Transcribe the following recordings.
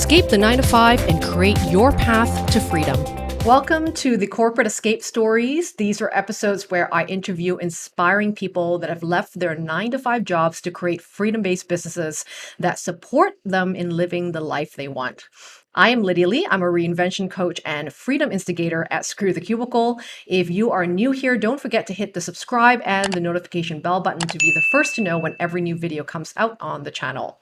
Escape the 9 to 5 and create your path to freedom. Welcome to the Corporate Escape Stories. These are episodes where I interview inspiring people that have left their 9 to 5 jobs to create freedom-based businesses that support them in living the life they want. I am Lydia Lee. I'm a reinvention coach and freedom instigator at Screw the Cubicle. If you are new here, don't forget to hit the subscribe and the notification bell button to be the first to know when every new video comes out on the channel.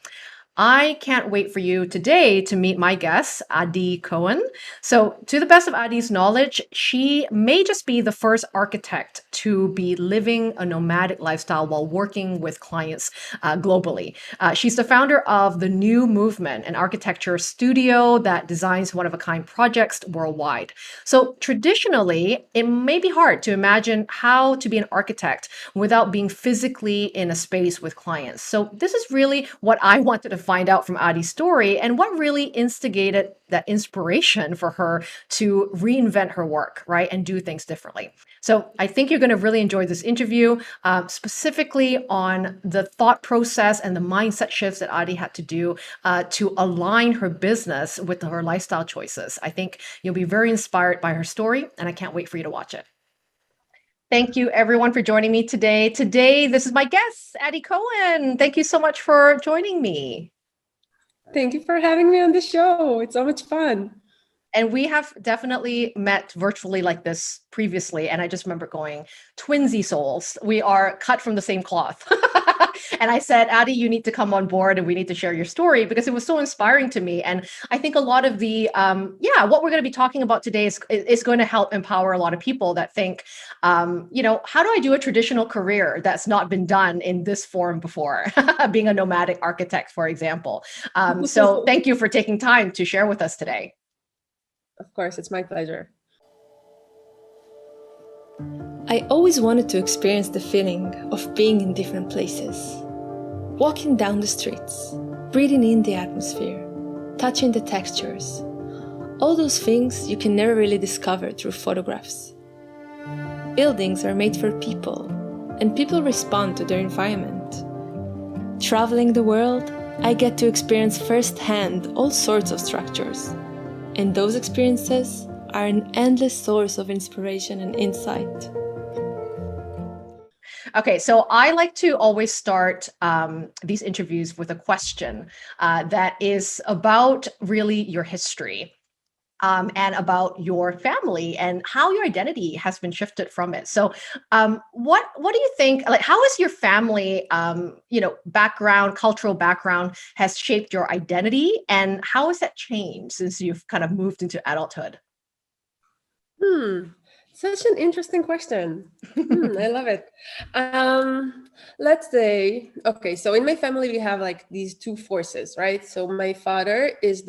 I can't wait for you today to meet my guest, Adi Cohen. So, to the best of Adi's knowledge, she may just be the first architect to be living a nomadic lifestyle while working with clients globally. She's the founder of the New Movement, an architecture studio that designs one-of-a-kind projects worldwide. So, traditionally, it may be hard to imagine how to be an architect without being physically in a space with clients. So, this is really what I wanted to find out from Adi's story and what really instigated that inspiration for her to reinvent her work, right, and do things differently. So I think you're going to really enjoy this interview, specifically on the thought process and the mindset shifts that Adi had to do to align her business with her lifestyle choices. I think you'll be very inspired by her story, and I can't wait for you to watch it. Thank you, everyone, for joining me today. Today, this is my guest, Adi Cohen. Thank you so much for joining me. Thank you for having me on the show. It's so much fun. And we have definitely met virtually like this previously. And I just remember going, twinsy souls. We are cut from the same cloth. And I said, Adi, you need to come on board and we need to share your story because it was so inspiring to me. And I think a lot of the, what we're going to be talking about today is going to help empower a lot of people that think, how do I do a traditional career that's not been done in this form before, being a nomadic architect, for example. So thank you for taking time to share with us today. Of course, it's my pleasure. I always wanted to experience the feeling of being in different places. Walking down the streets, breathing in the atmosphere, touching the textures. All those things you can never really discover through photographs. Buildings are made for people, and people respond to their environment. Traveling the world, I get to experience firsthand all sorts of structures. And those experiences are an endless source of inspiration and insight. Okay, so I like to always start these interviews with a question that is about really your history and about your family and how your identity has been shifted from it. So what do you think, like how has your family, background, cultural background has shaped your identity and how has that changed since you've kind of moved into adulthood? Such an interesting question. I love it. Let's say, okay, so in my family, we have like these two forces, right? So my father he's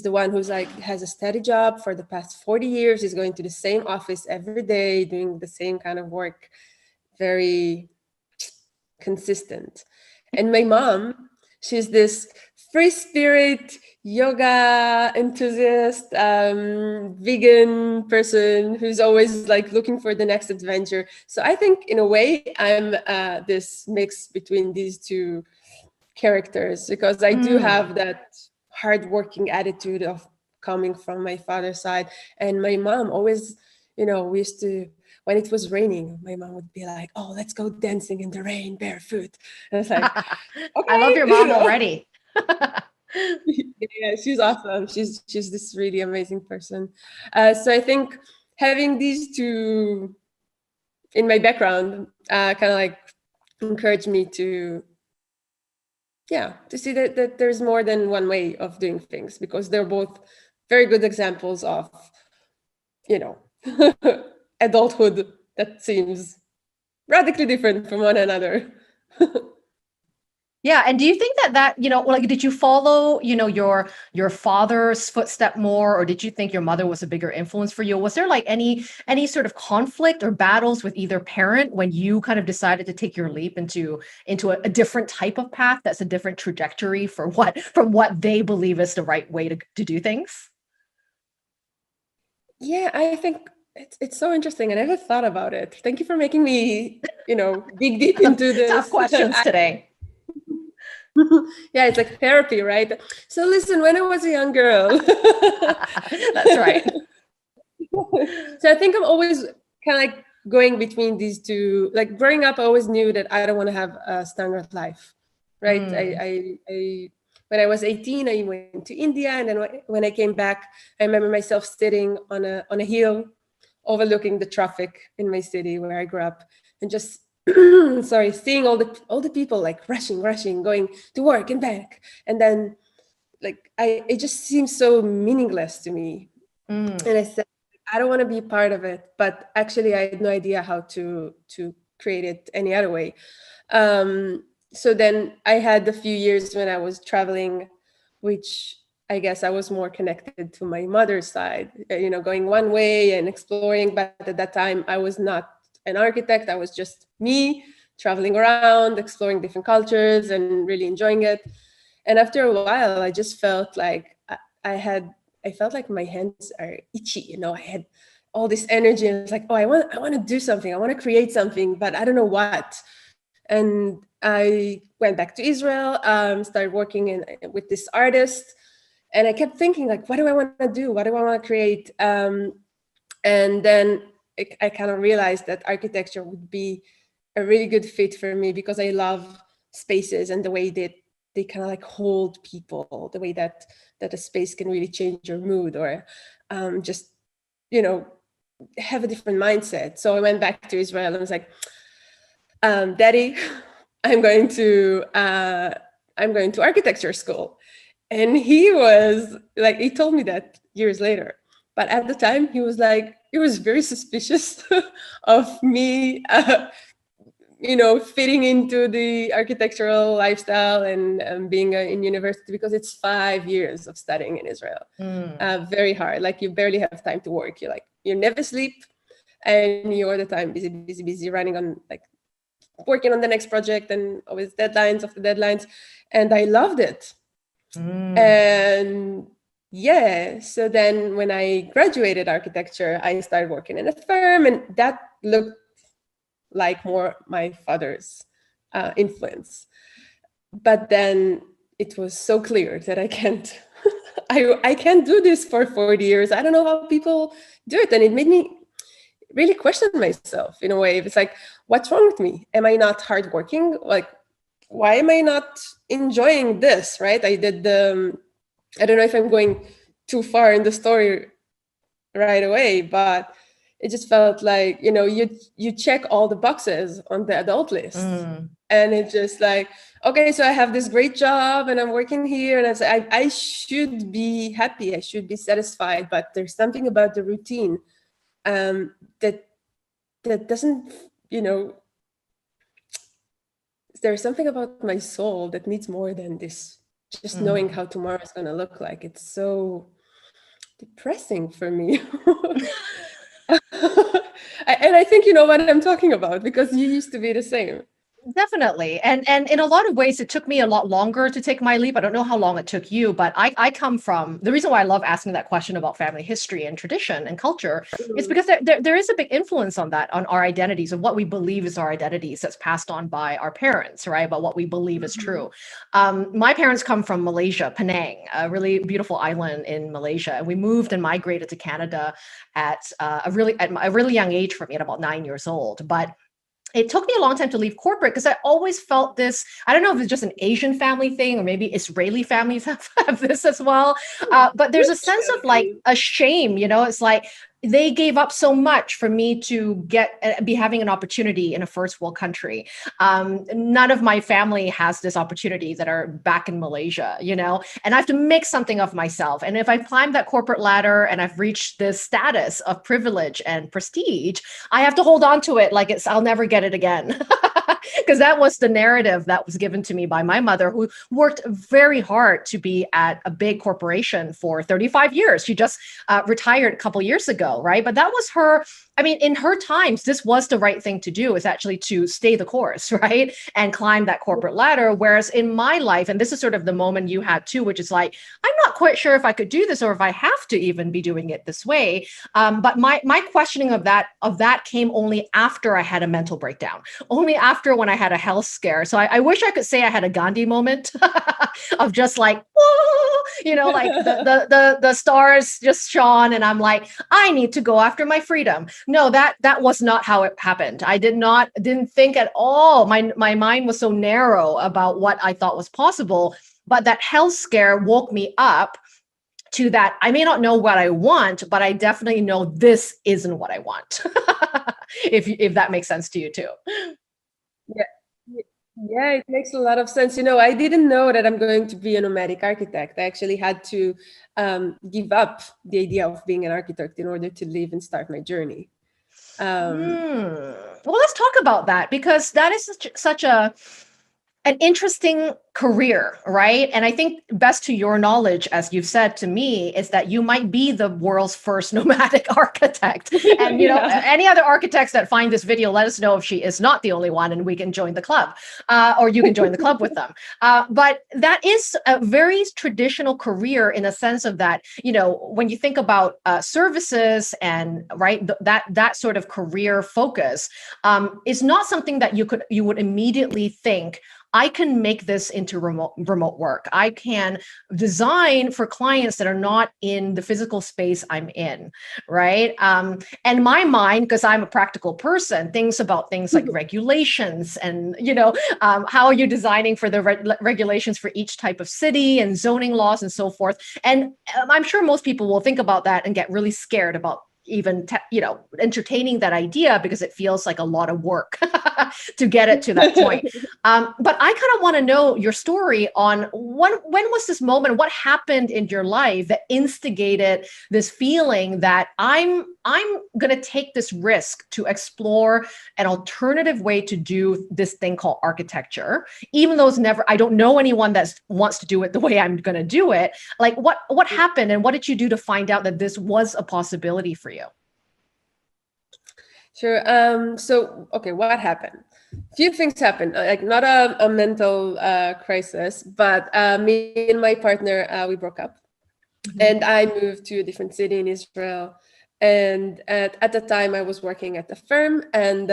the one who's like has a steady job for the past 40 years. He's going to the same office every day, doing the same kind of work, very consistent. And my mom, she's this free spirit, yoga enthusiast, vegan person who's always like looking for the next adventure. So I think in a way I'm this mix between these two characters because I do have that hardworking attitude of coming from my father's side. And my mom always, we used to, when it was raining, my mom would be like, "Oh, let's go dancing in the rain barefoot." And it's like, okay, I love your mom already. Yeah, she's awesome. She's this really amazing person. So I think having these two in my background kind of like encouraged me to see that there's more than one way of doing things because they're both very good examples of, adulthood that seems radically different from one another. Yeah, and do you think that like did you follow, your father's footstep more, or did you think your mother was a bigger influence for you? Was there like any sort of conflict or battles with either parent when you kind of decided to take your leap into a different type of path that's a different trajectory from what they believe is the right way to do things? Yeah, I think it's so interesting. I never thought about it. Thank you for making me, dig deep into this. Tough questions today. Yeah, it's like therapy, right? So listen, when I was a young girl. That's right. So I think I'm always kind of like going between these two. Like growing up, I always knew that I don't want to have a standard life, right? I when I was 18, I went to India, and then when I came back, I remember myself sitting on a hill, overlooking the traffic in my city where I grew up, and just sorry, seeing all the people like rushing, going to work and back, and then like it just seems so meaningless to me. And I said, I don't want to be part of it. But actually, I had no idea how to create it any other way. So then I had a few years when I was traveling, which I guess I was more connected to my mother's side, going one way and exploring. But at that time, I was not an architect. I was just me traveling around, exploring different cultures and really enjoying it. And after a while, I just felt like I felt like my hands are itchy. I had all this energy, and it's like, oh, I want to do something. I want to create something, but I don't know what. And I went back to Israel, started working with this artist, and I kept thinking, like, what do I want to do? What do I want to create? And then I kind of realized that architecture would be a really good fit for me because I love spaces and the way that they kind of like hold people, the way that a space can really change your mood, or just have a different mindset. So I went back to Israel and was like, Daddy, I'm going to architecture school. And he was like, he told me that years later, but at the time he was very suspicious of me fitting into the architectural lifestyle and being in university, because it's 5 years of studying in Israel. Very hard. Like you barely have time to work. You never sleep, and you're all the time busy running on, like, working on the next project, and always deadlines after deadlines. And I loved it. And yeah, so then when I graduated architecture, I started working in a firm, and that looked like more my father's influence. But then it was so clear that I can't I can't do this for 40 years. I don't know how people do it. And it made me really question myself in a way. It's like, what's wrong with me? Am I not hardworking? Like, why am I not enjoying this? Right? I did I don't know if I'm going too far in the story right away, but it just felt like, you check all the boxes on the adult list. And it's just like, okay, so I have this great job and I'm working here, and I should be happy, I should be satisfied, but there's something about the routine that doesn't, there's something about my soul that needs more than this, just knowing how tomorrow is going to look like. It's so depressing for me. And I think you know what I'm talking about, because you used to be the same. Definitely. And in a lot of ways, it took me a lot longer to take my leap. I don't know how long it took you, but I come from, the reason why I love asking that question about family history and tradition and culture is because there is a big influence on that, on our identities, and what we believe is our identities that's passed on by our parents, right? About what we believe is true. My parents come from Malaysia, Penang, a really beautiful island in Malaysia. And we moved and migrated to Canada at a really young age for me, at about 9 years old. But it took me a long time to leave corporate because I always felt this, I don't know if it's just an Asian family thing, or maybe Israeli families have this as well. But there's a sense of like a shame, it's like they gave up so much for me to be having an opportunity in a first world country. None of my family has this opportunity that are back in Malaysia, and I have to make something of myself. And if I climb that corporate ladder and I've reached this status of privilege and prestige, I have to hold on to it like I'll never get it again. Because that was the narrative that was given to me by my mother, who worked very hard to be at a big corporation for 35 years. She just retired a couple years ago, right? But that was her I mean, in her times, this was the right thing to do, is actually to stay the course, right? And climb that corporate ladder. Whereas in my life, and this is sort of the moment you had too, which is like, I'm not quite sure if I could do this or if I have to even be doing it this way. But my questioning of that came only after I had a mental breakdown, only after when I had a health scare. So I wish I could say I had a Gandhi moment of just like, whoa, like the stars just shone, and I'm like, I need to go after my freedom. No, that was not how it happened. I didn't think at all. My mind was so narrow about what I thought was possible. But that health scare woke me up to that. I may not know what I want, but I definitely know this isn't what I want. if that makes sense to you too. Yeah. Yeah, it makes a lot of sense. I didn't know that I'm going to be a nomadic architect. I actually had to give up the idea of being an architect in order to live and start my journey. Well, let's talk about that, because that is such an interesting career, right? And I think, best to your knowledge, as you've said to me, is that you might be the world's first nomadic architect. And Yeah. any other architects that find this video, let us know if she is not the only one, and we can join the club, or you can join the club with them. But that is a very traditional career, in a sense of that, when you think about services and right, that sort of career focus is not something that you would immediately think, I can make this into remote work. I can design for clients that are not in the physical space I'm in, right? And my mind, because I'm a practical person, thinks about things like regulations and, how are you designing for the regulations for each type of city and zoning laws and so forth. And I'm sure most people will think about that and get really scared about even entertaining that idea, because it feels like a lot of work to get it to that point. But I kind of want to know your story on when was this moment, what happened in your life that instigated this feeling that I'm going to take this risk to explore an alternative way to do this thing called architecture, even though I don't know anyone that wants to do it the way I'm going to do it. Like what happened, and what did you do to find out that this was a possibility for you? Sure. So, okay, what happened? A few things happened, like not a mental crisis, but me and my partner, we broke up. And I moved to a different city in Israel. And at the time, I was working at the firm, and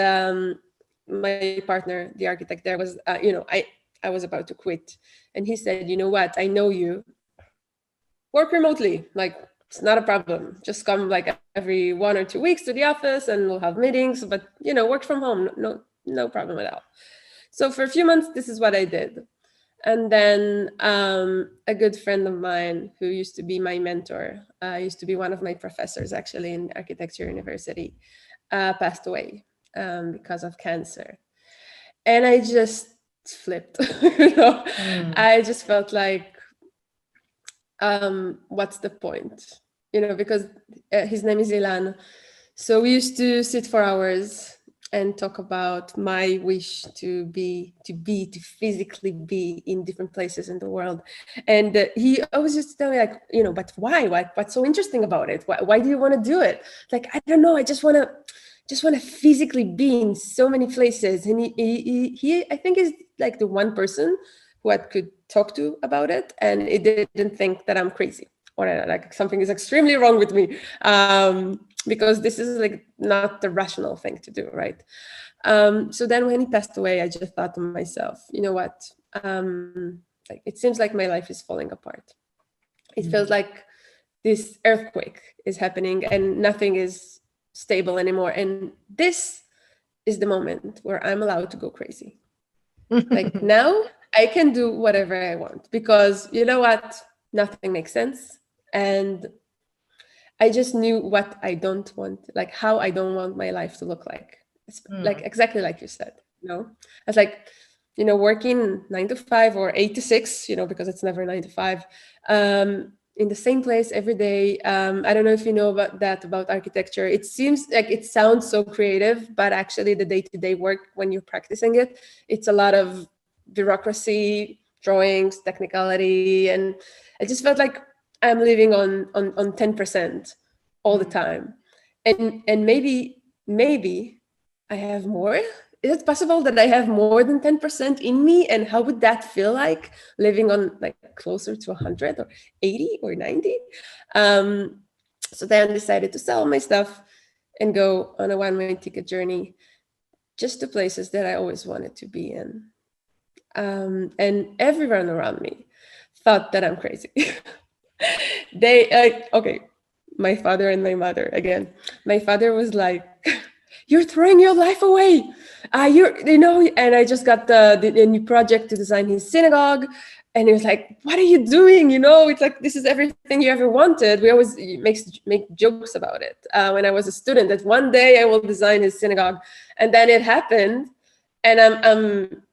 my partner, the architect there, was, I was about to quit. And he said, you know what, I know you. Work remotely. Like, it's not a problem. Just come like every 1 or 2 weeks to the office and we'll have meetings, but, work from home. No problem at all. So for a few months, this is what I did. And then a good friend of mine who used to be my mentor, used to be one of my professors actually in architecture university, passed away because of cancer. And I just flipped. I just felt like, what's the point? Because his name is Ilan. So we used to sit for hours and talk about my wish to physically be in different places in the world. And he always used to tell me like, but why? What's so interesting about it? Why do you want to do it? Like, I don't know. I just want to physically be in so many places. And he I think is like the one person who I could talk to about it, and it didn't think that I'm crazy or like something is extremely wrong with me. Because this is like not the rational thing to do, right? So then when he passed away, I just thought to myself, you know what? Like, it seems like my life is falling apart. It feels like this earthquake is happening and nothing is stable anymore. And this is the moment where I'm allowed to go crazy. Like, now I can do whatever I want, because you know what? Nothing makes sense. And I just knew what I don't want, like how I don't want my life to look like. It's like exactly like you said, I was like, working 9 to 5 or 8 to 6, because it's never 9 to 5, in the same place every day. I don't know if you know about architecture. It seems like it sounds so creative, but actually the day-to-day work, when you're practicing it, it's a lot of bureaucracy, drawings, technicality. And I just felt like I'm living on 10% all the time. And maybe maybe I have more. Is it possible that I have more than 10% in me? And how would that feel like living on like closer to 100 or 80 or 90? So then I decided to sell my stuff and go on a one-way ticket journey just to places that I always wanted to be in. And everyone around me thought that I'm crazy. Okay, my father and my mother again. My father was like, "You're throwing your life away. And I just got the new project to design his synagogue." And he was like, "What are you doing? It's like, this is everything you ever wanted." We always make jokes about it. When I was a student, that one day I will design his synagogue. And then it happened. And I'm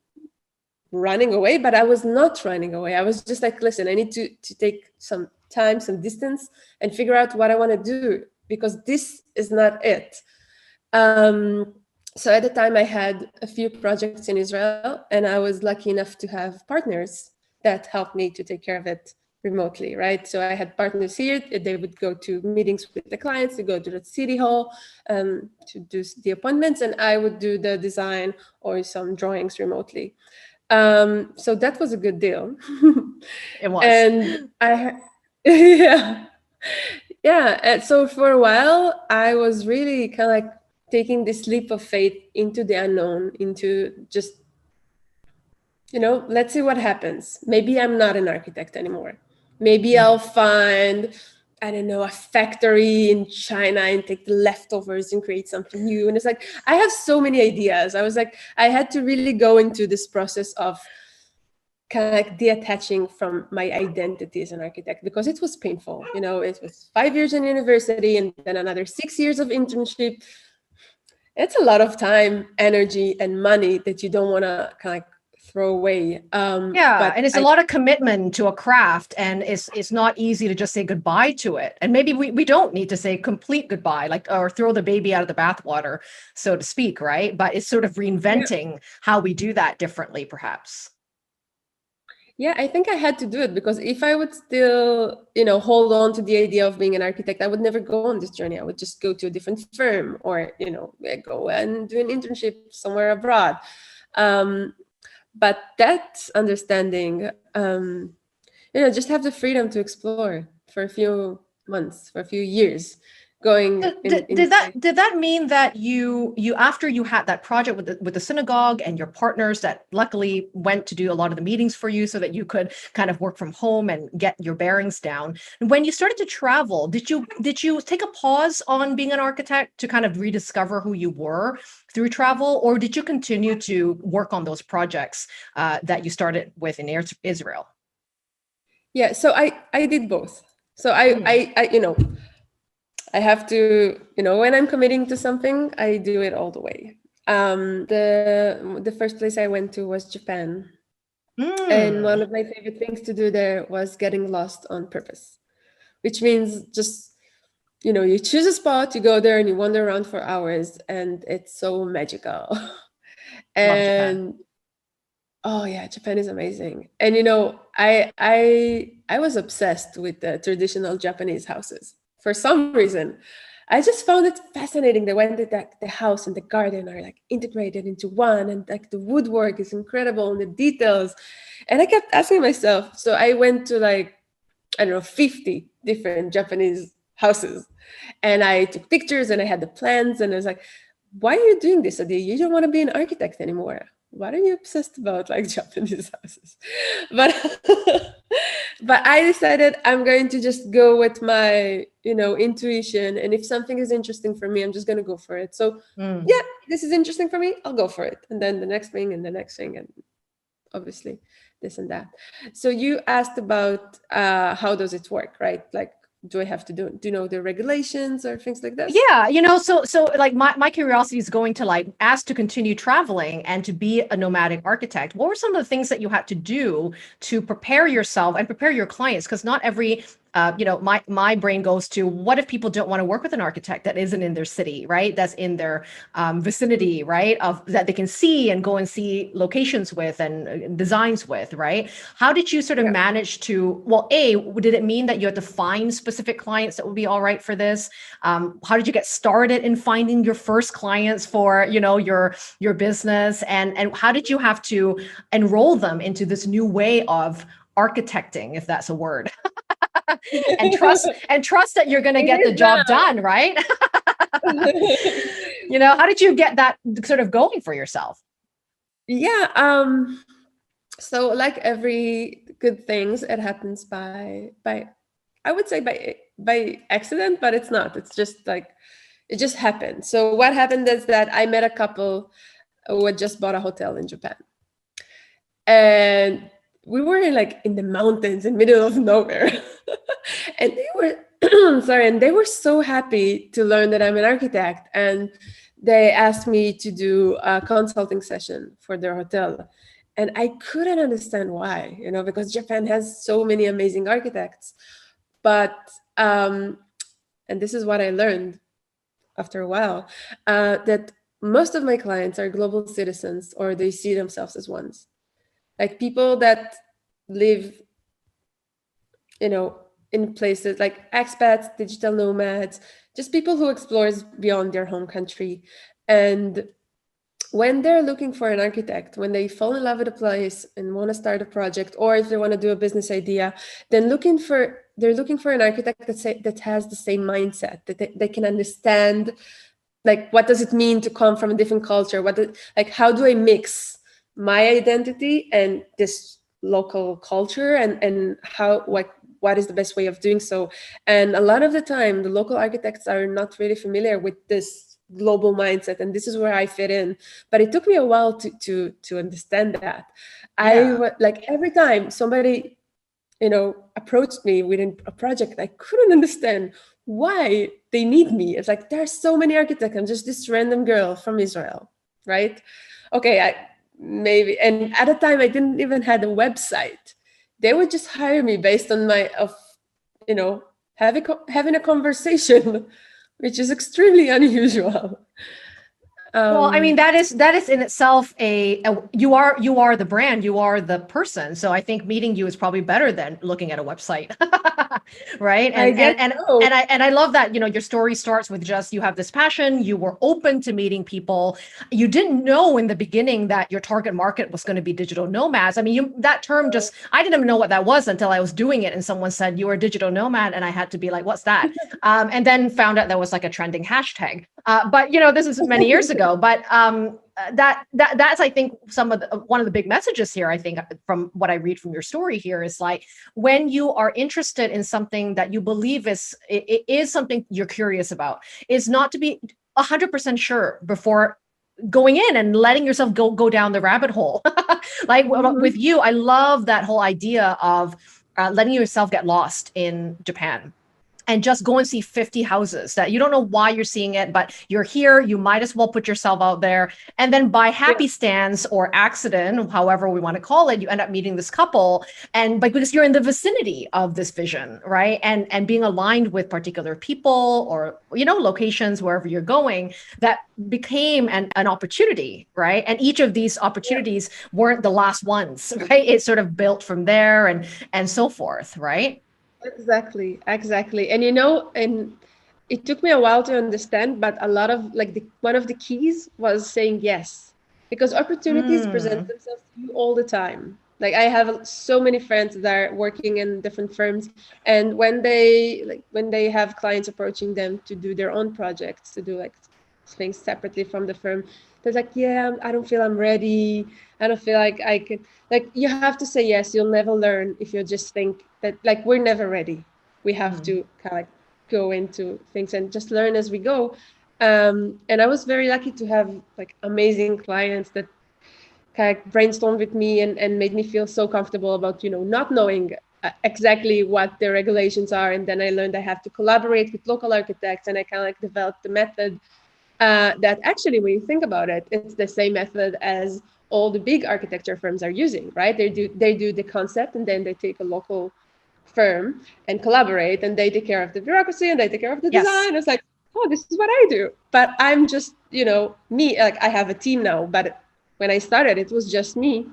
running away, but I was not running away. I was just like, listen, I need to take some time, some distance, and figure out what I want to do, because this is not it. So at the time I had a few projects in Israel, and I was lucky enough to have partners that helped me to take care of it remotely, right? So I had partners here. They would go to meetings with the clients, to go to the city hall, to do the appointments, and I would do the design or some drawings remotely. So that was a good deal. It was. And yeah. And so for a while, I was really kind of like taking this leap of faith into the unknown, into just, let's see what happens. Maybe I'm not an architect anymore. Maybe I'll find, I don't know, a factory in China and take the leftovers and create something new. And it's like, I have so many ideas. I was like, I had to really go into this process of kind of like detaching from my identity as an architect, because it was painful. It was 5 years in university and then another 6 years of internship. It's a lot of time, energy, and money that you don't want to kind of like throw away. And it's a lot of commitment to a craft, and it's not easy to just say goodbye to it. And maybe we don't need to say complete goodbye, like, or throw the baby out of the bathwater, so to speak, right? But it's sort of reinventing how we do that differently, perhaps. Yeah, I think I had to do it, because if I would still, hold on to the idea of being an architect, I would never go on this journey. I would just go to a different firm, or, go and do an internship somewhere abroad. But that understanding, just have the freedom to explore for a few months, for a few years. Did that mean that you after you had that project with the synagogue and your partners that luckily went to do a lot of the meetings for you so that you could kind of work from home and get your bearings down, when you started to travel, did you take a pause on being an architect to kind of rediscover who you were through travel, or did you continue to work on those projects that you started with in Israel? Yeah, so I did both. So I have to, when I'm committing to something, I do it all the way. The first place I went to was Japan. And one of my favorite things to do there was getting lost on purpose, which means just, you choose a spot, you go there and you wander around for hours, and it's so magical. And oh yeah, Japan is amazing. And I was obsessed with the traditional Japanese houses. For some reason, I just found it fascinating. The way that the house and the garden are like integrated into one, and like the woodwork is incredible and the details. And I kept asking myself, so I went to like, I don't know, 50 different Japanese houses, and I took pictures and I had the plans, and I was like, why are you doing this, Adi? You don't want to be an architect anymore. Why are you obsessed about like Japanese houses? But I decided I'm going to just go with my, intuition. And if something is interesting for me, I'm just going to go for it. So yeah, this is interesting for me, I'll go for it. And then the next thing and the next thing, and obviously this and that. So you asked about how does it work, right? Like, do I have to do you know the regulations or things like that? Yeah, so like my curiosity is going to like, ask to continue traveling and to be a nomadic architect. What were some of the things that you had to do to prepare yourself and prepare your clients? Because not every my brain goes to, what if people don't want to work with an architect that isn't in their city, right? That's in their vicinity, right? Of that they can see and go and see locations with and designs with, right? How did you sort of manage to, well, did it mean that you had to find specific clients that would be all right for this? How did you get started in finding your first clients for, your business? And how did you have to enroll them into this new way of architecting, if that's a word? and trust that you're going to get the job done, right? How did you get that sort of going for yourself? So like every good things, it happens by I would say by accident, but it's not. It's just like it just happened. So what happened is that I met a couple who had just bought a hotel in Japan, and we were in the mountains in the middle of nowhere. And they were sorry, and they were so happy to learn that I'm an architect, and they asked me to do a consulting session for their hotel. And I couldn't understand why, because Japan has so many amazing architects. But and this is what I learned after a while, that most of my clients are global citizens, or they see themselves as ones. Like people that live, in places like expats, digital nomads, just people who explore beyond their home country. And when they're looking for an architect, when they fall in love with a place and want to start a project, or if they want to do a business idea, then they're looking for an architect that has the same mindset, that they can understand, like, what does it mean to come from a different culture? How do I mix my identity and this local culture, and what is the best way of doing so? And a lot of the time, the local architects are not really familiar with this global mindset, and this is where I fit in. But it took me a while to understand that. Every time somebody approached me with a project, I couldn't understand why they need me. It's like, there's so many architects, I'm just this random girl from Israel, right? Okay, maybe. And at the time I didn't even have a website. They would just hire me based on having a conversation, which is extremely unusual. Well, I mean, that is in itself you are the brand, you are the person. So I think meeting you is probably better than looking at a website, right? And I love that, your story starts with just, you have this passion, you were open to meeting people. You didn't know in the beginning that your target market was going to be digital nomads. I mean, that term I didn't even know what that was until I was doing it and someone said you were a digital nomad, and I had to be like, what's that? And then found out that was like a trending hashtag. But this is many years ago. But that's, I think, one of the big messages here, I think, from what I read from your story here, is like, when you are interested in something that you believe is something you're curious about, is not to be 100% sure before going in and letting yourself go down the rabbit hole. With you, I love that whole idea of letting yourself get lost in Japan. And just go and see 50 houses that you don't know why you're seeing it, but you're here, you might as well put yourself out there. And then by happenstance or accident, however we want to call it, you end up meeting this couple. But because you're in the vicinity of this vision, right? And being aligned with particular people or, locations, wherever you're going, that became an opportunity, right? And each of these opportunities weren't the last ones, right? It sort of built from there and so forth, right? Exactly. And and it took me a while to understand, but a lot of one of the keys was saying yes, because opportunities present themselves to you all the time. Like, I have so many friends that are working in different firms, and when they have clients approaching them to do their own projects, to do things separately from the firm, they're like, I don't feel I'm ready. I don't feel like I could. You have to say yes. You'll never learn if you just think that we're never ready. We have to kind of go into things and just learn as we go. And I was very lucky to have amazing clients that kind of brainstormed with me and made me feel so comfortable about not knowing exactly what the regulations are. And then I learned I have to collaborate with local architects, and I kind of developed the method that actually, when you think about it, it's the same method as all the big architecture firms are using, right? They do the concept, and then they take a local firm and collaborate, and they take care of the bureaucracy and they take care of the Yes. design. It's like, oh, this is what I do. But I'm just, me, like I have a team now, but when I started, it was just me.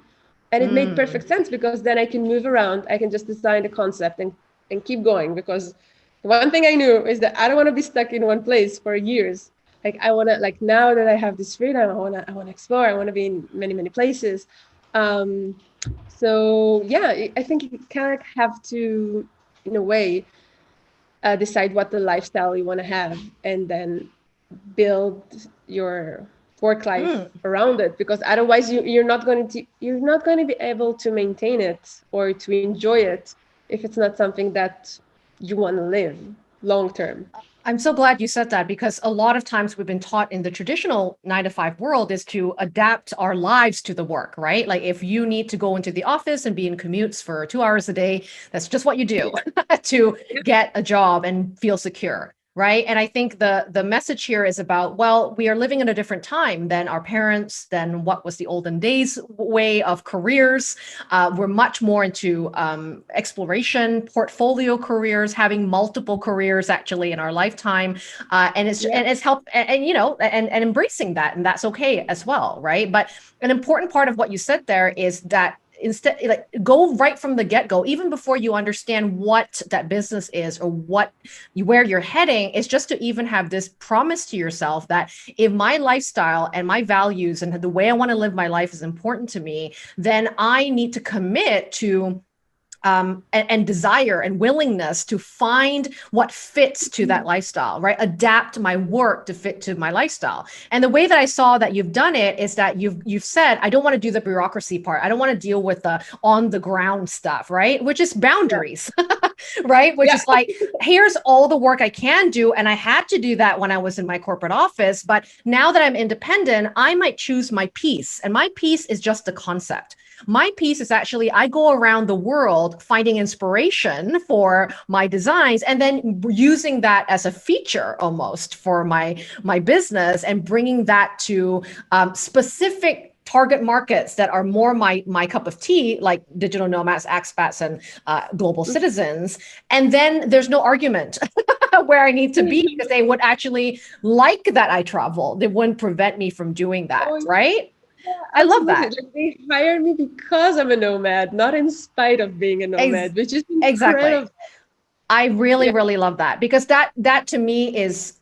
And it made perfect sense because then I can move around. I can just design the concept and keep going, because the one thing I knew is that I don't want to be stuck in one place for years. Like I want to, like now that I have this freedom, I want to explore. I want to be in many, many places. Um, so yeah, I think you kind of have to, in a way, decide what the lifestyle you want to have, and then build your work life around it, because otherwise you're not going to be able to maintain it or to enjoy it if it's not something that you want to live long term. I'm so glad you said that, because a lot of times we've been taught in the traditional 9 to 5 world is to adapt our lives to the work, right? Like if you need to go into the office and be in commutes for 2 hours a day, that's just what you do to get a job and feel secure. Right. And I think the message here is about, well, we are living in a different time than our parents, than what was the olden days way of careers. We're much more into exploration, portfolio careers, having multiple careers actually in our lifetime. And it's helped and embracing that. And that's okay as well. Right. But an important part of what you said there is that instead, like, go right from the get-go, even before you understand what that business is or where you're heading, is just to even have this promise to yourself that if my lifestyle and my values and the way I want to live my life is important to me, then I need to commit to and desire and willingness to find what fits to that lifestyle, right? Adapt my work to fit to my lifestyle. And the way that I saw that you've done it is that you've said, I don't want to do the bureaucracy part. I don't want to deal with the on the ground stuff, right? Which is boundaries, right? Which is like, here's all the work I can do. And I had to do that when I was in my corporate office. But now that I'm independent, I might choose my piece. And my piece is just the concept. My piece is actually, I go around the world finding inspiration for my designs and then using that as a feature almost for my business, and bringing that to specific target markets that are more my cup of tea, like digital nomads, expats, and global citizens. And then there's no argument where I need to be, because they would actually like that I travel. They wouldn't prevent me from doing that, right? Yeah, I love that. like, they hired me because I'm a nomad, not in spite of being a nomad, which is incredible. Exactly. I really, really love that, because that to me is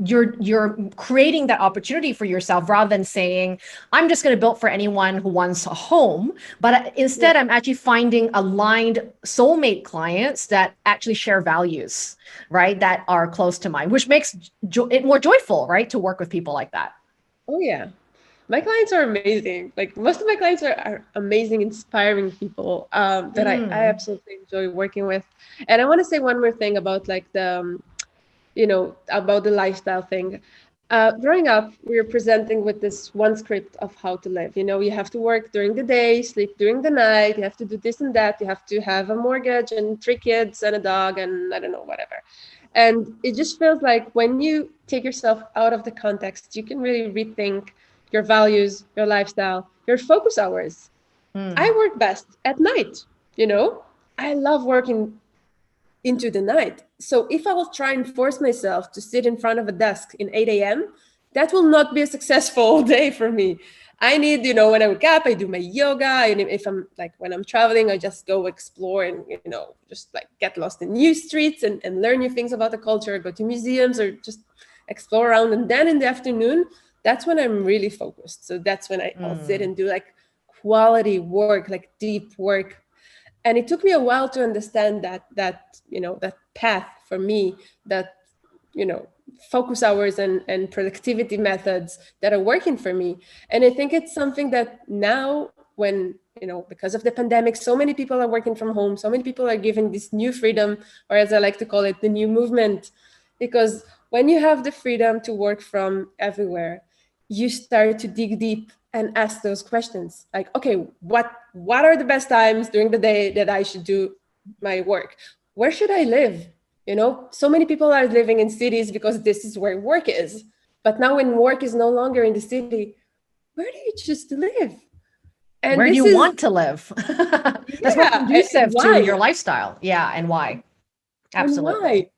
you're creating that opportunity for yourself, rather than saying, I'm just going to build for anyone who wants a home. But instead, I'm actually finding aligned soulmate clients that actually share values, right? That are close to mine, which makes it more joyful, right? To work with people like that. Oh, yeah. My clients are amazing. Like most of my clients are amazing, inspiring people that I absolutely enjoy working with. And I want to say one more thing about like the, about the lifestyle thing. Growing up, we were presenting with this one script of how to live. You have to work during the day, sleep during the night. You have to do this and that. You have to have a mortgage and 3 kids and a dog and I don't know, whatever. And it just feels like when you take yourself out of the context, you can really rethink your values, your lifestyle, your focus hours. I work best at night, I love working into the night. So if I will try and force myself to sit in front of a desk in 8 a.m., that will not be a successful day for me. I need, when I wake up, I do my yoga. And if I'm like, when I'm traveling, I just go explore and, just like get lost in new streets and learn new things about the culture, go to museums or just explore around. And then in the afternoon, that's when I'm really focused. So that's when I'll sit and do like quality work, like deep work. And it took me a while to understand that path for me, that, focus hours and productivity methods that are working for me. And I think it's something that now when, because of the pandemic, so many people are working from home, so many people are given this new freedom, or as I like to call it, the new movement, because when you have the freedom to work from everywhere, you start to dig deep and ask those questions. Like, okay, what are the best times during the day that I should do my work? Where should I live? So many people are living in cities because this is where work is. But now when work is no longer in the city, where do you choose to live? And Where do this you is, want to live? That's more yeah, and conducive to why? your lifestyle. Yeah, and why? And Absolutely. why?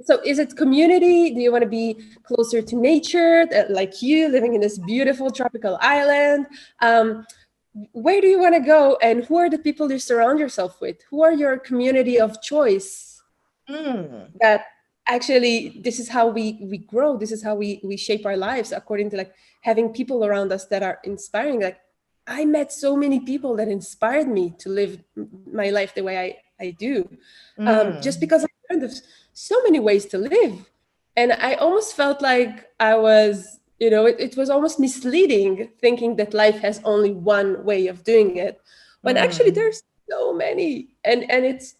So is it community? Do you want to be closer to nature, like you living in this beautiful tropical island? Where do you want to go, and who are the people you surround yourself with? Who are your community of choice? Mm. That actually, this is how we grow. This is how we shape our lives, according to like having people around us that are inspiring. Like I met so many people that inspired me to live my life the way I do, just because I learned of so many ways to live. And I almost felt like I was, it was almost misleading thinking that life has only one way of doing it, when actually there's so many, and it's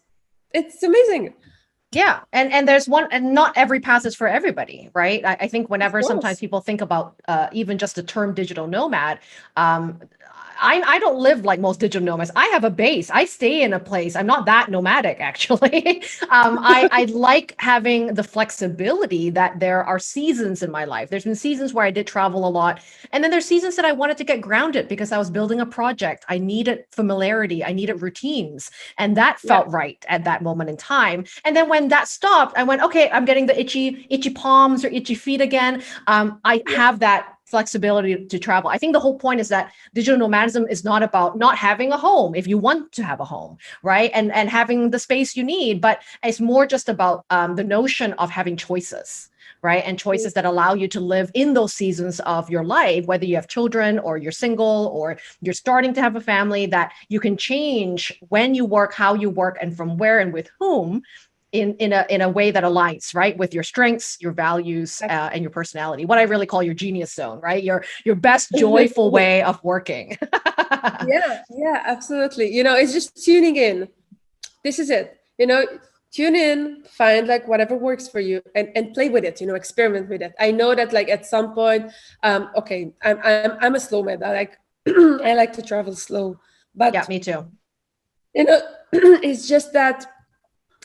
amazing. Yeah, and there's one, and not every path is for everybody, right? I think Of whenever sometimes course. people think about even just the term digital nomad, um, I don't live like most digital nomads. I have a base. I stay in a place. I'm not that nomadic, actually. I like having the flexibility that there are seasons in my life. There's been seasons where I did travel a lot, and then there's seasons that I wanted to get grounded because I was building a project. I needed familiarity. I needed routines. And that Yeah. felt right at that moment in time. And then when that stopped, I went, okay, I'm getting the itchy palms or itchy feet again. I Yeah. have that flexibility to travel. I think the whole point is that digital nomadism is not about not having a home if you want to have a home, right? And having the space you need, but it's more just about the notion of having choices, right? And choices that allow you to live in those seasons of your life, whether you have children or you're single or you're starting to have a family, that you can change when you work, how you work, and from where and with whom in a way that aligns, right, with your strengths, your values, and your personality. What I really call your genius zone, right? Your best joyful way of working. Yeah, absolutely. It's just tuning in. This is it. Tune in, find like whatever works for you, and play with it. Experiment with it. I know that like at some point, okay, I'm a slow man. I like I like to travel slow, Yeah, but me too. it's just that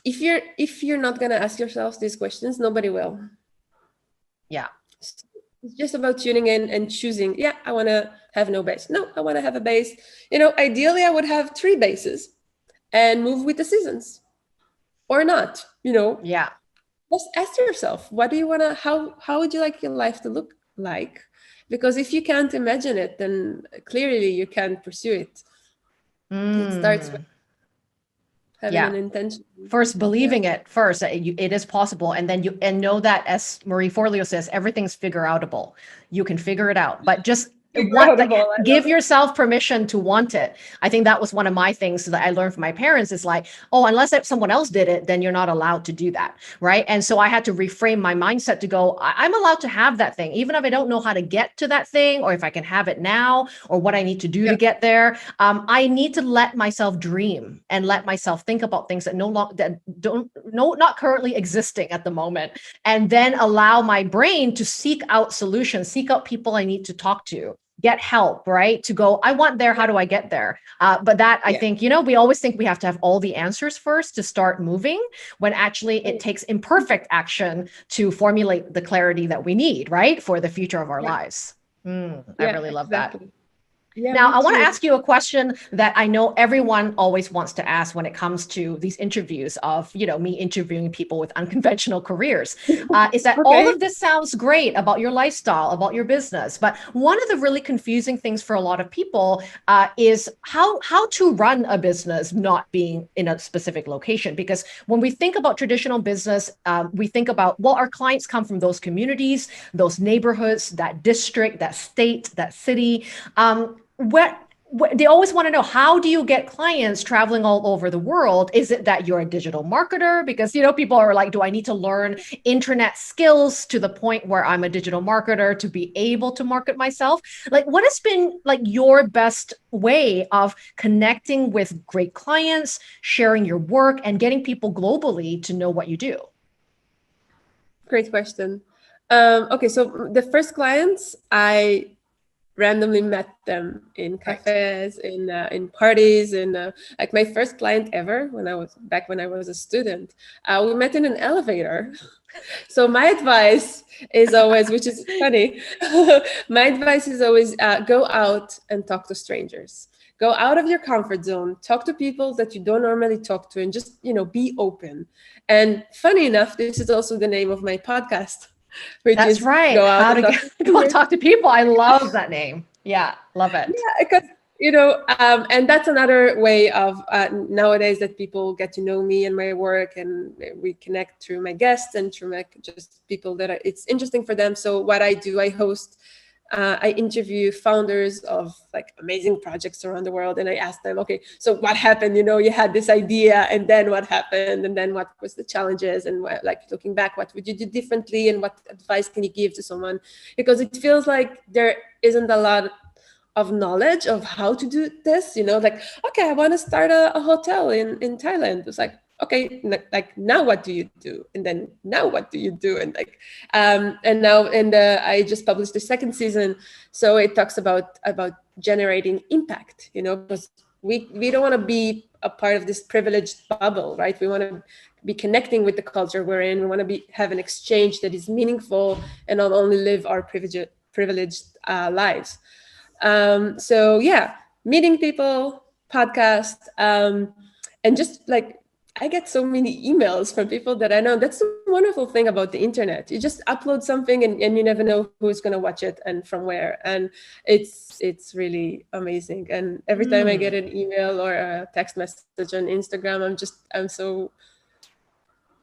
if you're not gonna ask yourselves these questions, nobody will. Yeah. It's just about tuning in and choosing. Yeah, I want to have no base. No, I want to have a base. Ideally, I would have 3 bases and move with the seasons, or not. Yeah. Just ask yourself, what do you want to? How would you like your life to look like? Because if you can't imagine it, then clearly you can't pursue it. It starts with having Yeah. an intention. First, Yeah. believing it first, it is possible. And then know that, as Marie Forleo says, everything's figure outable. You can figure it out, but just Incredible. I give love it. yourself permission to want it. I think that was one of my things that I learned from my parents, is like, oh, unless someone else did it, then you're not allowed to do that, right? And so I had to reframe my mindset to go, I'm allowed to have that thing, even if I don't know how to get to that thing, or if I can have it now, or what I need to do Yeah. to get there. I need to let myself dream and let myself think about things that not currently existing at the moment, and then allow my brain to seek out solutions, seek out people I need to talk to, get help, right? To go, I want there, how do I get there? But that, I think, we always think we have to have all the answers first to start moving, when actually it takes imperfect action to formulate the clarity that we need, right, for the future of our lives. I really love that. Exactly. Yeah, Now, me I want to too. ask you a question that I know everyone always wants to ask when it comes to these interviews of, me interviewing people with unconventional careers, is that all Okay. of this sounds great about your lifestyle, about your business. But one of the really confusing things for a lot of people is how to run a business not being in a specific location. Because when we think about traditional business, we think about, well, our clients come from those communities, those neighborhoods, that district, that state, that city. What they always want to know, how do you get clients traveling all over the world? Is it that you're a digital marketer? Because people are like, do I need to learn internet skills to the point where I'm a digital marketer to be able to market myself? Like, what has been like your best way of connecting with great clients, sharing your work, and getting people globally to know what you do? Great question. Okay, so the first clients, I randomly met them in cafes, in parties, and like my first client ever when I was a student, we met in an elevator. So my advice is always, which is funny, my advice is always go out and talk to strangers. Go out of your comfort zone, talk to people that you don't normally talk to, and just, be open. And funny enough, this is also the name of my podcast, which That's is right. Go Out How and to Talk get, go to talk to people. I love that name. Yeah, love it. Yeah, because and that's another way of nowadays that people get to know me and my work, and we connect through my guests and through just people that it's interesting for them. So what I do, I host, I interview founders of like amazing projects around the world, and I ask them, okay, so what happened? You had this idea, and then what happened, and then what was the challenges, and like looking back, what would you do differently, and what advice can you give to someone? Because it feels like there isn't a lot of knowledge of how to do this, like, okay, I want to start a hotel in Thailand. It's like, okay, like now what do you do? And then now what do you do? And like, and now, and I just published the second season. So it talks about generating impact, because we don't want to be a part of this privileged bubble, right? We want to be connecting with the culture we're in. We want to have an exchange that is meaningful and not only live our privileged lives. So yeah, meeting people, podcast, and just like, I get so many emails from people that I know. That's the wonderful thing about the internet. You just upload something and you never know who's going to watch it and from where. And it's really amazing. And every time I get an email or a text message on Instagram,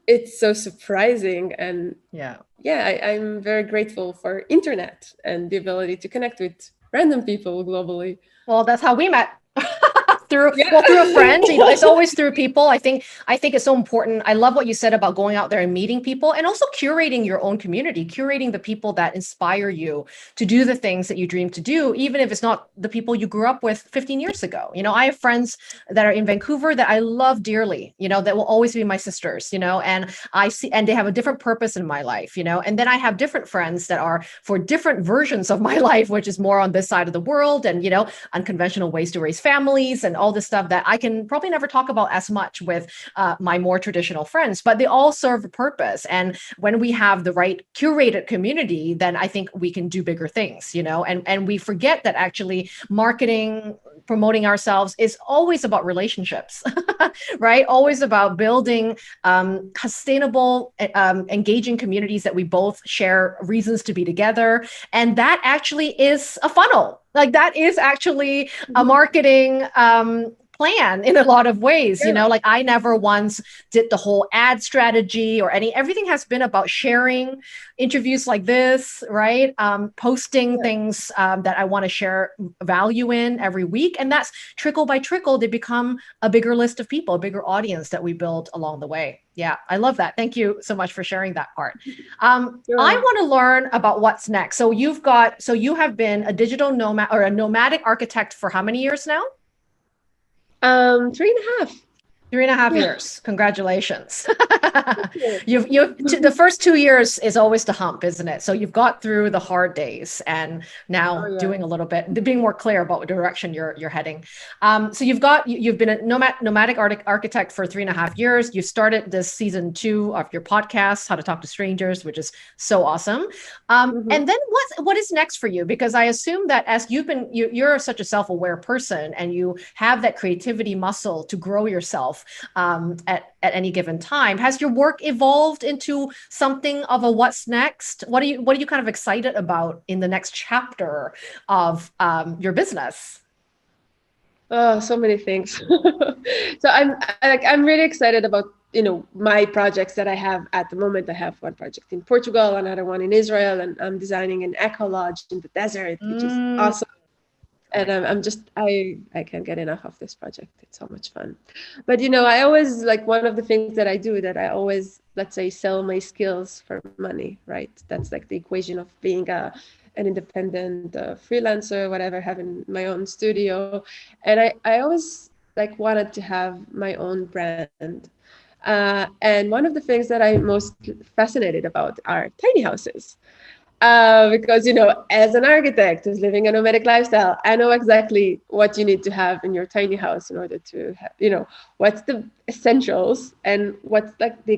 it's so surprising. And yeah, I'm very grateful for internet and the ability to connect with random people globally. Well, that's how we met. through a friend. It's always through people. I think it's so important. I love what you said about going out there and meeting people, and also curating your own community, curating the people that inspire you to do the things that you dream to do, even if it's not the people you grew up with 15 years ago. I have friends that are in Vancouver that I love dearly, that will always be my sisters, and I see, and they have a different purpose in my life, and then I have different friends that are for different versions of my life, which is more on this side of the world, and, unconventional ways to raise families and all this stuff that I can probably never talk about as much with my more traditional friends, but they all serve a purpose. And when we have the right curated community, then I think we can do bigger things, and we forget that actually marketing, promoting ourselves is always about relationships, right? Always about building sustainable, engaging communities that we both share reasons to be together. And that actually is a funnel. Like that is actually a marketing plan in a lot of ways. Like I never once did the whole ad strategy or everything has been about sharing interviews like this, right? Posting things that I want to share value in every week. And that's trickle by trickle, they become a bigger list of people, a bigger audience that we build along the way. Yeah, I love that. Thank you so much for sharing that part. I want to learn about what's next. So you have been a digital nomad or a nomadic architect for how many years now? 3.5. 3.5 years. Congratulations. you've the first 2 years is always the hump, isn't it? So you've got through the hard days and now doing a little bit, being more clear about what direction you're heading. So you've been a nomadic architect for 3.5 years. You started this season 2 of your podcast, How to Talk to Strangers, which is so awesome. And then what is next for you? Because I assume that as you're such a self-aware person and you have that creativity muscle to grow yourself at any given time. Has your work evolved into something of a what's next? What are you kind of excited about in the next chapter of your business? Oh, so many things. So I'm really excited about my projects that I have at the moment. I have one project in Portugal, another one in Israel, and I'm designing an eco lodge in the desert, which is awesome. And I can't get enough of this project. It's so much fun. But, I always, like, one of the things that I do that I always, let's say, sell my skills for money, right? That's like the equation of being an independent freelancer, whatever, having my own studio. And I always wanted to have my own brand. And one of the things that I'm most fascinated about are tiny houses. Because, as an architect who's living a nomadic lifestyle, I know exactly what you need to have in your tiny house in order to have, what's the essentials and what's like the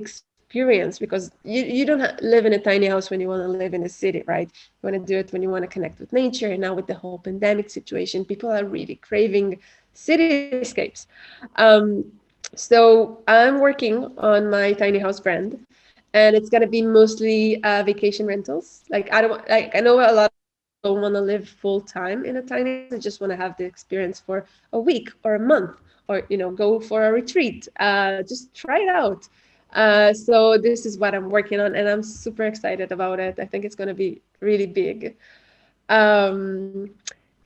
experience, because you don't live in a tiny house when you want to live in a city, right? You want to do it when you want to connect with nature. And now with the whole pandemic situation, people are really craving cityscapes. Um, so I'm working on my tiny house brand, and it's going to be mostly vacation rentals. Like I know a lot don't want to live full time in a tiny house. They just want to have the experience for a week or a month, or go for a retreat. Just try it out. So this is what I'm working on, and I'm super excited about it. I think it's going to be really big. Um,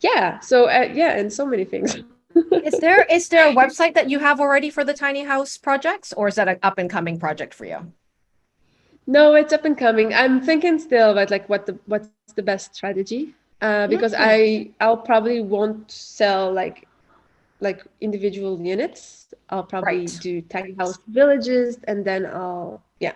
yeah. So yeah, and so many things. Is there a website that you have already for the tiny house projects, or is that an up and coming project for you? No, it's up and coming. I'm thinking still about like what's the best strategy. Because Mm. I'll probably won't sell like individual units. I'll probably Right. do tiny house villages, and then I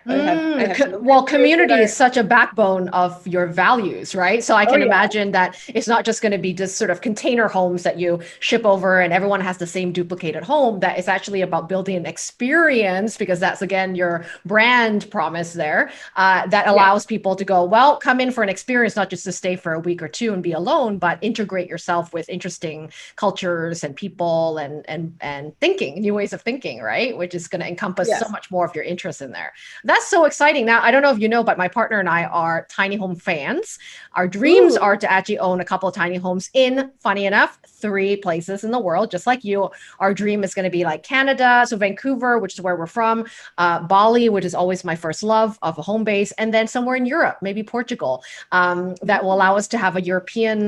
have some Well, investors that community are. is such a backbone of your values, right? So I Oh can yeah. imagine that it's not just going to be just sort of container homes that you ship over and everyone has the same duplicated home. That it's actually about building an experience, because that's again your brand promise there, that Yeah. allows people to go, well, come in for an experience, not just to stay for a week or two and be alone, but integrate yourself with interesting cultures and people and thinking, new ways of thinking, right? Which is going to encompass so Yes. much more of your interests in there. That's so exciting. Now, I don't know if you know, but my partner and I are tiny home fans. Our dreams Ooh. are to actually own a couple of tiny homes in, funny enough, 3 places in the world, just like you. Our dream is going to be like Canada, so Vancouver, which is where we're from, Bali, which is always my first love of a home base, and then somewhere in Europe, maybe Portugal, that will allow us to have a European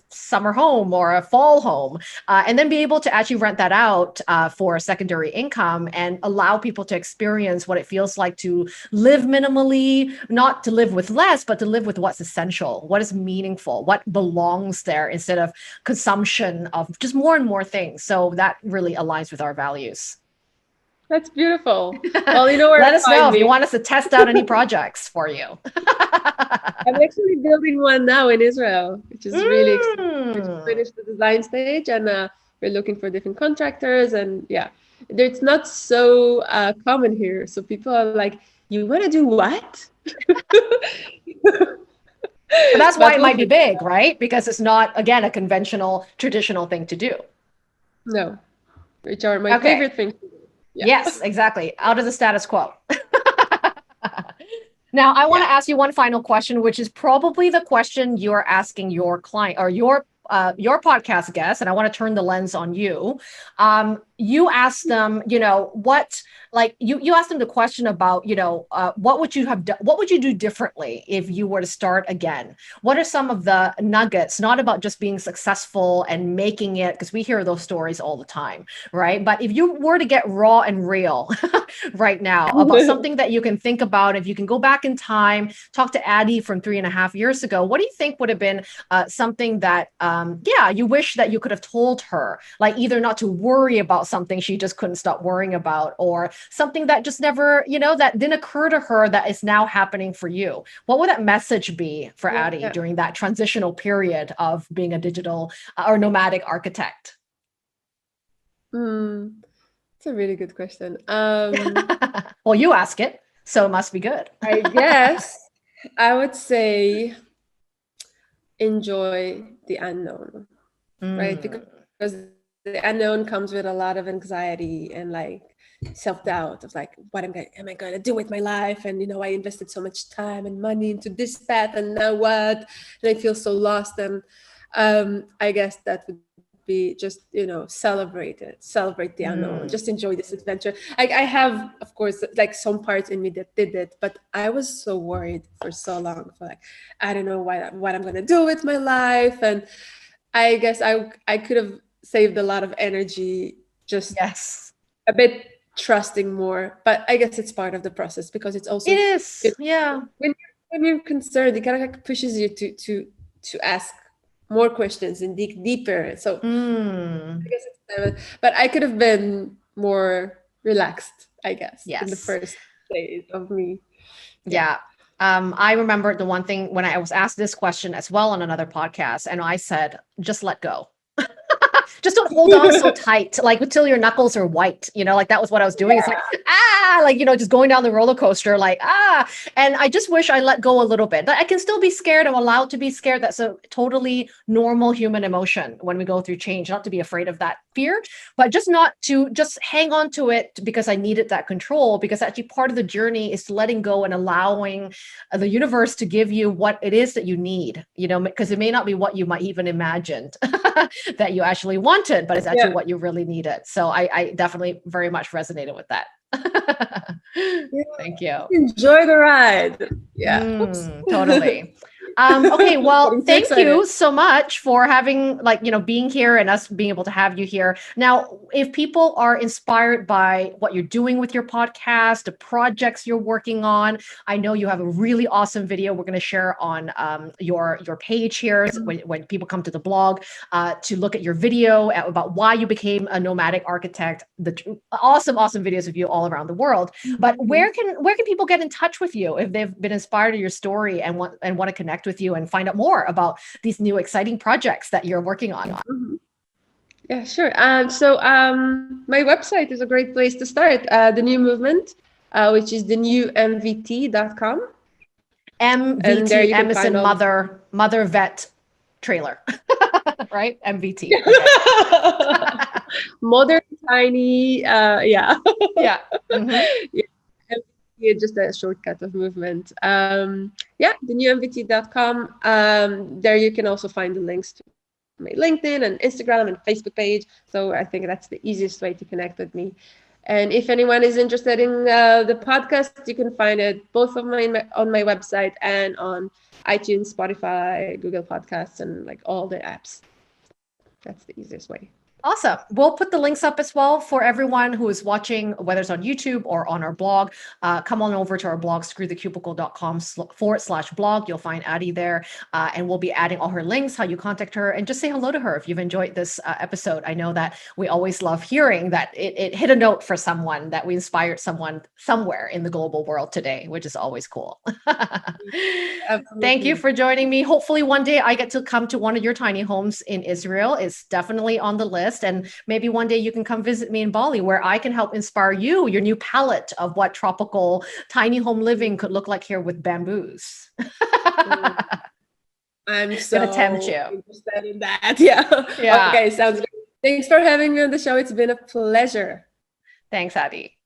summer home or a fall home, and then be able to actually rent that out for a secondary income and allow people to experience what it feels like to live minimally, not to live with less, but to live with what's essential, what is meaningful, what belongs there, instead of consumption of just more and more things. So that really aligns with our values. That's beautiful. Well, you know where Let to us know find if you me. want us to test out any projects for you. I'm actually building one now in Israel, which is really exciting. We just Mm. finished the design stage, and we're looking for different contractors. And yeah, it's not so common here. So people are like, "You want to do what?" But that's why But it we'll might be figure it big, out. right? Because it's not, again, a conventional, traditional thing to do. No, which are my Okay. favorite things to do. Yeah. Yes, exactly. Out of the status quo. Now, I want Yeah. to ask you one final question, which is probably the question you're asking your client or your podcast guest, and I want to turn the lens on you. You asked them, what, like you asked them the question about, what would you have done, what would you do differently if you were to start again? What are some of the nuggets, not about just being successful and making it, because we hear those stories all the time, right? But if you were to get raw and real right now about something that you can think about, if you can go back in time, talk to Addie from 3.5 years ago, what do you think would have been something that, you wish that you could have told her, like either not to worry about something she just couldn't stop worrying about, or something that just never, that didn't occur to her that is now happening for you? What would that message be for Addie Yeah. during that transitional period of being a digital or nomadic architect? Hmm. It's a really good question. Well, you ask it, so it must be good. I guess I would say enjoy the unknown, right? Mm. Because the unknown comes with a lot of anxiety and like self-doubt of like, what am I going to do with my life? And I invested so much time and money into this path, and now what? And I feel so lost. And I guess that would be just celebrate the unknown, Mm. just enjoy this adventure. I have, of course, like some parts in me that did it, but I was so worried for so long, for like, I don't know what I'm going to do with my life. And I guess I could have saved a lot of energy, just Yes, a bit trusting more. But I guess it's part of the process, because it's it also is. it, Yeah. when you're concerned, it kind of like pushes you to ask more questions and dig deeper. So I Mm. guess but I could have been more relaxed, I guess, in the Yes. first days of me. Yeah. Yeah. I remember the one thing when I was asked this question as well on another podcast, and I said, just let go. just don't hold on so tight, like until your knuckles are white, like that was what I was doing. It's like, like, just going down the roller coaster, like, and I just wish I let go a little bit. But I can still be scared. I'm allowed to be scared. That's a totally normal human emotion when we go through change, not to be afraid of that fear, but just not to just hang on to it because I needed that control, because actually part of the journey is letting go and allowing the universe to give you what it is that you need, because it may not be what you might even imagined that you actually wanted, but it's actually what you really needed. So I definitely very much resonated with that. Thank you. Enjoy the ride. Totally. Okay, well, thank you so much for having, being here and us being able to have you here. Now, if people are inspired by what you're doing with your podcast, the projects you're working on, I know you have a really awesome video we're going to share on your page here when people come to the blog to look at your video about why you became a nomadic architect. The awesome videos of you all around the world. But where can people get in touch with you if they've been inspired by your story and want to connect with you and find out more about these new exciting projects that you're working on? Yeah, sure. So my website is a great place to start. The new movement, which is thenewmvt.com. MVT, M is in mother vet trailer, right? MVT. Okay. Modern, tiny, yeah. Just a shortcut of movement. thenewmvt.com. There you can also find the links to my LinkedIn and Instagram and Facebook page. So I think that's the easiest way to connect with me. And if anyone is interested in the podcast, you can find it both on my website and on iTunes, Spotify, Google Podcasts, and like all the apps. That's the easiest way. Awesome. We'll put the links up as well for everyone who is watching, whether it's on YouTube or on our blog. Come on over to our blog, screwthecubicle.com/blog. You'll find Addie there, and we'll be adding all her links, how you contact her, and just say hello to her if you've enjoyed this episode. I know that we always love hearing that it hit a note for someone, that we inspired someone somewhere in the global world today, which is always cool. Thank you for joining me. Hopefully one day I get to come to one of your tiny homes in Israel. It's definitely on the list. And maybe one day you can come visit me in Bali, where I can help inspire you, your new palette of what tropical tiny home living could look like here with bamboos. I'm so gonna tempt you. Interested in that. Yeah. Okay, sounds good. Thanks for having me on the show. It's been a pleasure. Thanks, Addie.